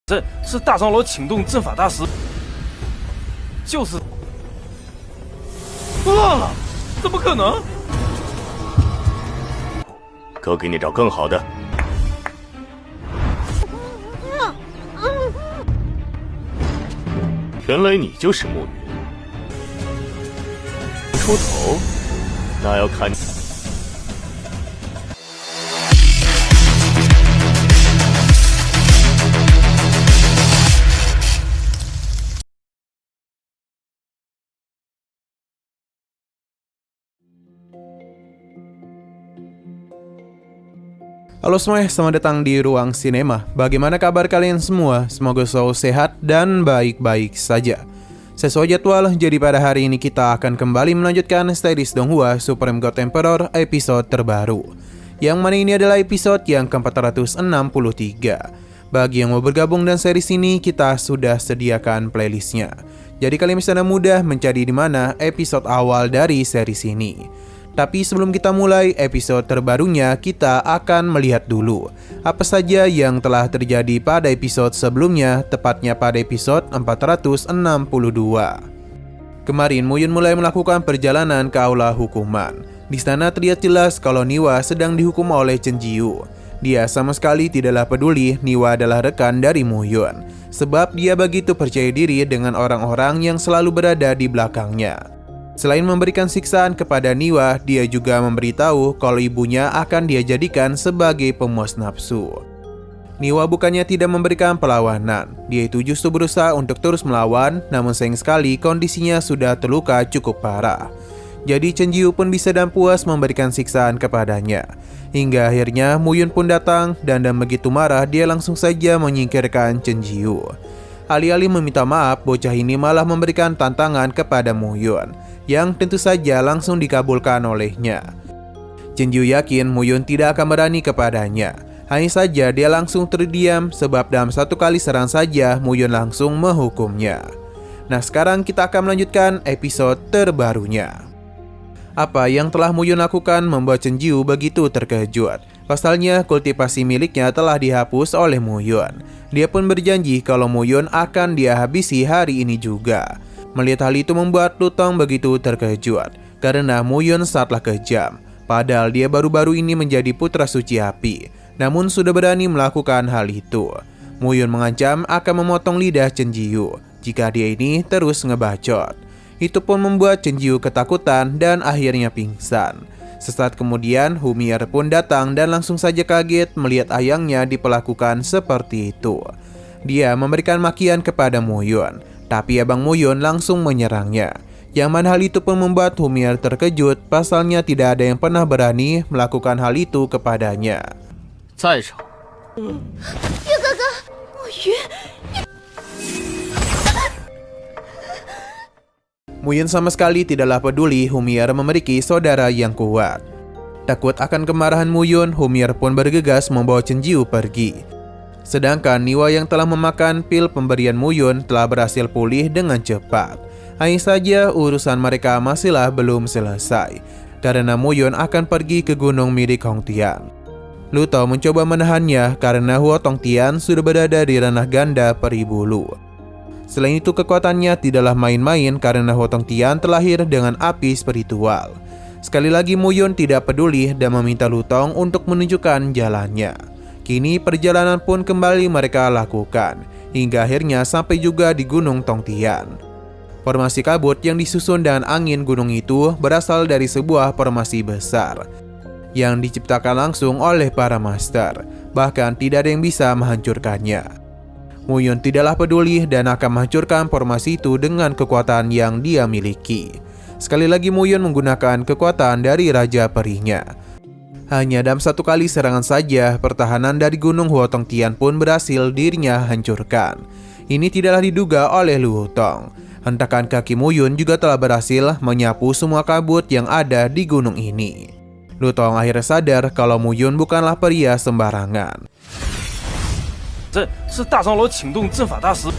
这是大长老请动阵法大师，就是乱了，怎么可能？哥给你找更好的。原来你就是暮云，出头，那要看。Halo semuanya, selamat datang di Ruang Sinema. Bagaimana kabar kalian semua? Semoga selalu sehat dan baik-baik saja. Sesuai jadwal, jadi pada hari ini kita akan kembali melanjutkan series Donghua Supreme God Emperor episode terbaru. Yang mana ini adalah episode yang ke-463. Bagi yang mau bergabung dan series ini, kita sudah sediakan playlistnya. Jadi kalian bisa mudah mencari di mana episode awal dari series ini. Tapi sebelum kita mulai episode terbarunya, kita akan melihat dulu apa saja yang telah terjadi pada episode sebelumnya, tepatnya pada episode 462. Kemarin Muyun mulai melakukan perjalanan ke aula hukuman. Di sana terlihat jelas kalau Niwa sedang dihukum oleh Chen Jiu. Dia sama sekali tidaklah peduli Niwa adalah rekan dari Muyun, sebab dia begitu percaya diri dengan orang-orang yang selalu berada di belakangnya. Selain memberikan siksaan kepada Niwa, dia juga memberitahu kalau ibunya akan dia jadikan sebagai pemuas nafsu. Niwa bukannya tidak memberikan perlawanan, dia itu justru berusaha untuk terus melawan, namun sayang sekali kondisinya sudah terluka cukup parah. Jadi Chen Jiu pun bisa dan puas memberikan siksaan kepadanya. Hingga akhirnya Muyun pun datang dan begitu marah dia langsung saja menyingkirkan Chen Jiu. Alih-alih meminta maaf, bocah ini malah memberikan tantangan kepada Muyun, yang tentu saja langsung dikabulkan olehnya. Chen Jiu yakin Muyun tidak akan berani kepadanya. Hanya saja dia langsung terdiam sebab dalam satu kali serang saja Muyun langsung menghukumnya. Nah, sekarang kita akan melanjutkan episode terbarunya. Apa yang telah Muyun lakukan membuat Chen Jiu begitu terkejut. Pasalnya kultivasi miliknya telah dihapus oleh Muyun. Dia pun berjanji kalau Muyun akan dia habisi hari ini juga. Melihat hal itu membuat Lutong begitu terkejut karena Muyun sangatlah kejam. Padahal dia baru-baru ini menjadi putra suci api, namun sudah berani melakukan hal itu. Muyun mengancam akan memotong lidah Chen Jiu jika dia ini terus ngebacot. Itu pun membuat Chen Jiu ketakutan dan akhirnya pingsan. Sesaat kemudian Humier pun datang dan langsung saja kaget melihat ayangnya diperlakukan seperti itu. Dia memberikan makian kepada Muyun, tapi Abang Muyun langsung menyerangnya. Yang mana hal itu pun membuat Humier terkejut, pasalnya tidak ada yang pernah berani melakukan hal itu kepadanya. Muyun sama sekali tidaklah peduli Humier memiliki saudara yang kuat. Takut akan kemarahan Muyun, Humier pun bergegas membawa Chen Jiu pergi. Sedangkan Niwa yang telah memakan pil pemberian Muyun telah berhasil pulih dengan cepat. Hanya saja urusan mereka masihlah belum selesai, karena Muyun akan pergi ke gunung milik Hong Tian. Lu Tao mencoba menahannya karena Huo Tong Tian sudah berada di ranah ganda peri bulu. Selain itu kekuatannya tidaklah main-main karena Huo Tong Tian terlahir dengan api spiritual. Sekali lagi Muyun tidak peduli dan meminta Lu Tong untuk menunjukkan jalannya. Kini perjalanan pun kembali mereka lakukan, hingga akhirnya sampai juga di Gunung Tong Tian. Formasi kabut yang disusun dengan angin gunung itu berasal dari sebuah formasi besar yang diciptakan langsung oleh para master, bahkan tidak ada yang bisa menghancurkannya. Muyun tidaklah peduli dan akan menghancurkan formasi itu dengan kekuatan yang dia miliki. Sekali lagi Muyun menggunakan kekuatan dari Raja Perinya. Hanya dalam satu kali serangan saja, pertahanan dari Gunung Huo Tong Tian pun berhasil dirinya hancurkan. Ini tidaklah diduga oleh Lu Tong. Hentakan kaki Muyun juga telah berhasil menyapu semua kabut yang ada di gunung ini. Lu Tong akhirnya sadar kalau Muyun bukanlah pria sembarangan. 这是大长老请动阵法大师，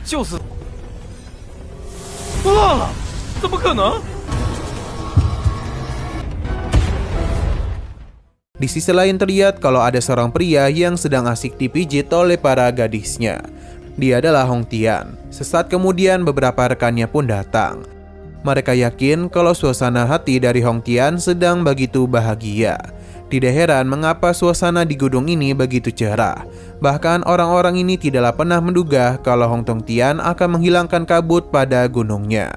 就是乱了，怎么可能？ Di sisi lain terlihat kalau ada seorang pria yang sedang asik dipijit oleh para gadisnya. Dia adalah Hong Tian. Sesaat kemudian beberapa rekannya pun datang. Mereka yakin kalau suasana hati dari Hong Tian sedang begitu bahagia. Tidak heran mengapa suasana di gunung ini begitu cerah. Bahkan orang-orang ini tidaklah pernah menduga kalau Hong Tian akan menghilangkan kabut pada gunungnya.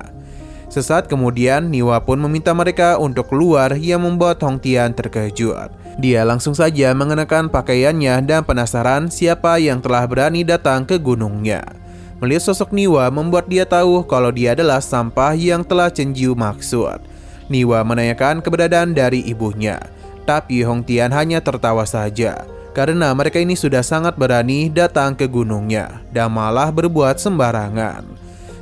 Sesaat kemudian, Niwa pun meminta mereka untuk keluar yang membuat Hong Tian terkejut. Dia langsung saja mengenakan pakaiannya dan penasaran siapa yang telah berani datang ke gunungnya. Melihat sosok Niwa membuat dia tahu kalau dia adalah sampah yang telah Chen Jiu maksud. Niwa menanyakan keberadaan dari ibunya. Tapi Hong Tian hanya tertawa saja, karena mereka ini sudah sangat berani datang ke gunungnya dan malah berbuat sembarangan.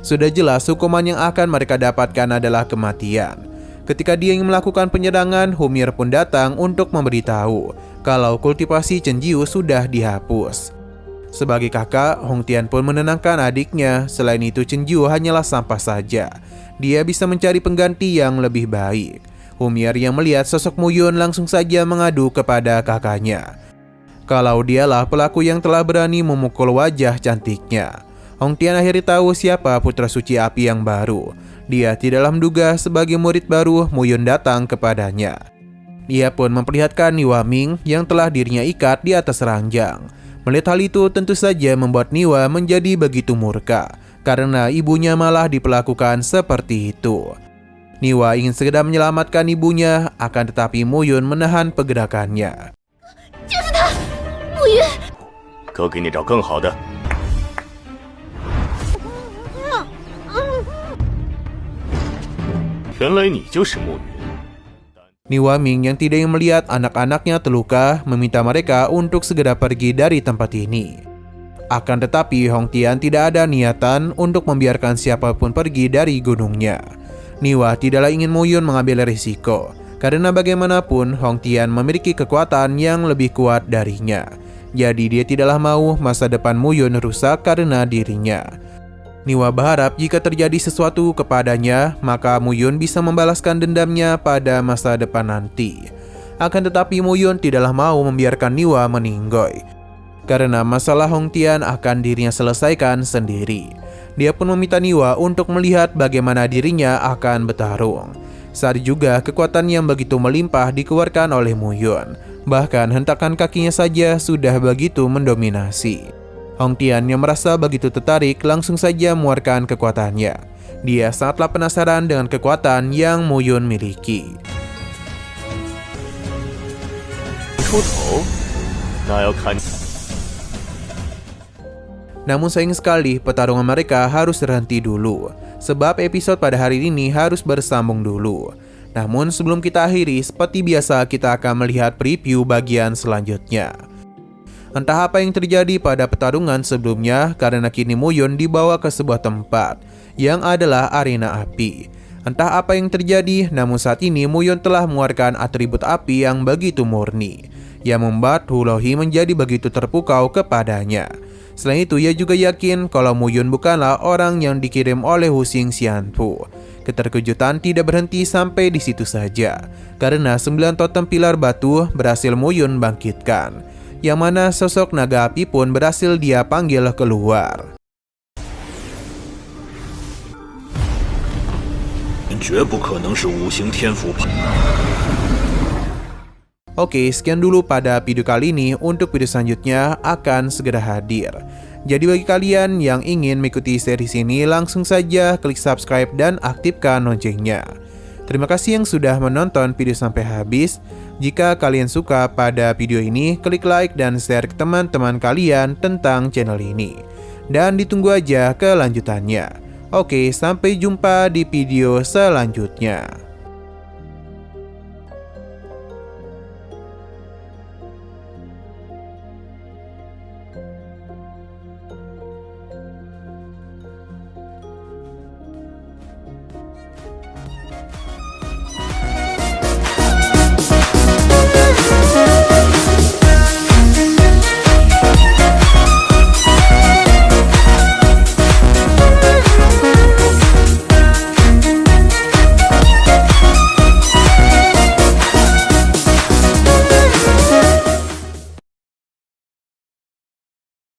Sudah jelas hukuman yang akan mereka dapatkan adalah kematian. Ketika dia ingin melakukan penyerangan, Humir pun datang untuk memberitahu kalau kultivasi Chen Jiu sudah dihapus. Sebagai kakak, Hong Tian pun menenangkan adiknya. Selain itu, Chen Jiu hanyalah sampah saja. Dia bisa mencari pengganti yang lebih baik. Humir yang melihat sosok Mu Yun langsung saja mengadu kepada kakaknya kalau dialah pelaku yang telah berani memukul wajah cantiknya. Hong Tian akhirnya tahu siapa putra suci api yang baru. Dia tidaklah menduga sebagai murid baru Mu Yun datang kepadanya. Dia pun memperlihatkan Niwa Ming yang telah dirinya ikat di atas ranjang. Melihat hal itu tentu saja membuat Niwa menjadi begitu murka karena ibunya malah diperlakukan seperti itu. Niwa ingin segera menyelamatkan ibunya, akan tetapi Mu Yun menahan pergerakannya. 就是他，暮云。哥给你找更好的。原来你就是暮云。 Niwa Ming yang tidak ingin melihat anak-anaknya terluka meminta mereka untuk segera pergi dari tempat ini. Akan tetapi Hong Tian tidak ada niatan untuk membiarkan siapapun pergi dari gunungnya. Niwa tidaklah ingin Mu Yun mengambil risiko, karena bagaimanapun Hong Tian memiliki kekuatan yang lebih kuat darinya. Jadi dia tidaklah mau masa depan Mu Yun rusak karena dirinya. Niwa berharap jika terjadi sesuatu kepadanya, maka Mu Yun bisa membalaskan dendamnya pada masa depan nanti. Akan tetapi Mu Yun tidaklah mau membiarkan Niwa meninggoy, karena masalah Hong Tian akan dirinya selesaikan sendiri. Dia pun meminta Niwa untuk melihat bagaimana dirinya akan bertarung. Saat juga kekuatan yang begitu melimpah dikeluarkan oleh Mu Yun. Bahkan hentakan kakinya saja sudah begitu mendominasi. Hong Tian yang merasa begitu tertarik langsung saja mengeluarkan kekuatannya. Dia sangatlah penasaran dengan kekuatan yang Mu Yun miliki. 出头，那要看。 Namun sayang sekali pertarungan mereka harus terhenti dulu, sebab episode pada hari ini harus bersambung dulu. Namun sebelum kita akhiri, seperti biasa kita akan melihat preview bagian selanjutnya. Entah apa yang terjadi pada pertarungan sebelumnya, karena kini Mu Yun dibawa ke sebuah tempat yang adalah arena api. Entah apa yang terjadi, namun saat ini Mu Yun telah mengeluarkan atribut api yang begitu murni, yang membuat Hulohi menjadi begitu terpukau kepadanya. Selain itu, ia juga yakin kalau Mu Yun bukanlah orang yang dikirim oleh Hu Xing Xianfu. Keterkejutan tidak berhenti sampai di situ saja, karena 9 totem pilar batu berhasil Mu Yun bangkitkan, yang mana sosok naga api pun berhasil dia panggil keluar. Oke, sekian dulu pada video kali ini. Untuk video selanjutnya akan segera hadir. Jadi bagi kalian yang ingin mengikuti series ini, langsung saja klik subscribe dan aktifkan loncengnya. Terima kasih yang sudah menonton video sampai habis. Jika kalian suka pada video ini, klik like dan share ke teman-teman kalian tentang channel ini. Dan ditunggu aja kelanjutannya. Oke, sampai jumpa di video selanjutnya.